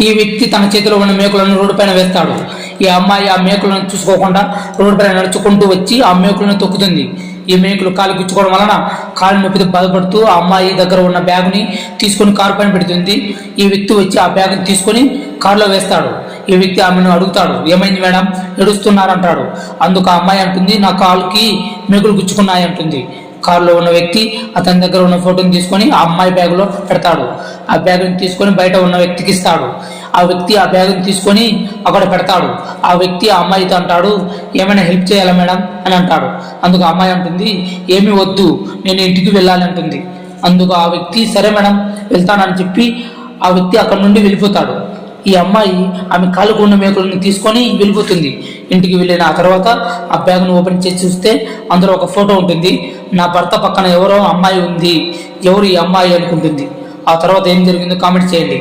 ఈ వ్యక్తి తన చేతిలో ఉన్న మేకులను రోడ్డు పైన వేస్తాడు. ఈ అమ్మాయి ఆ మేకులను చూసుకోకుండా రోడ్డు పైన నడుచుకుంటూ వచ్చి ఆ మేకులను తొక్కుతుంది. ఈ మేకులు కాలు గుచ్చుకోవడం వలన కాలు నొప్పితో బాధపడుతూ ఆ అమ్మాయి దగ్గర ఉన్న బ్యాగుని తీసుకొని కారు పైన పెడుతుంది. ఈ వ్యక్తి వచ్చి ఆ బ్యాగుని తీసుకొని కారులో వేస్తాడు. ఈ వ్యక్తి ఆమెను అడుగుతాడు, ఏమైంది మేడం, ఏడుస్తున్నారంటాడు. అందుకు ఆ అమ్మాయి అంటుంది, నా కాలుకి మేకులు గుచ్చుకున్నాయి అంటుంది. కారులో ఉన్న వ్యక్తి అతని దగ్గర ఉన్న ఫోటోని తీసుకొని ఆ అమ్మాయి బ్యాగులో పెడతాడు. ఆ బ్యాగుని తీసుకొని బయట ఉన్న వ్యక్తికి ఇస్తాడు. ఆ వ్యక్తి ఆ బ్యాగుని తీసుకొని అక్కడ పెడతాడు. ఆ వ్యక్తి ఆ అమ్మాయితో అంటాడు, ఏమైనా హెల్ప్ చేయాలా మేడం అని అంటాడు. అందుకు ఆ అమ్మాయి అంటుంది, ఏమీ వద్దు, నేను ఇంటికి వెళ్ళాలి అంటుంది. అందుకు ఆ వ్యక్తి సరే మేడం వెళ్తానని చెప్పి ఆ వ్యక్తి అక్కడ నుండి వెళ్ళిపోతాడు. ఈ అమ్మాయి ఆమె కాలుకు ఉన్న మేకులను తీసుకొని వెళ్ళిపోతుంది. ఇంటికి వెళ్ళిన ఆ తర్వాత ఆ బ్యాగ్ను ఓపెన్ చేసి చూస్తే అందులో ఒక ఫోటో ఉంటుంది. నా భర్త పక్కన ఎవరో అమ్మాయి ఉంది, ఎవరు ఈ అమ్మాయి అనుకుంటుంది. ఆ తర్వాత ఏం జరిగిందో కామెంట్ చేయండి.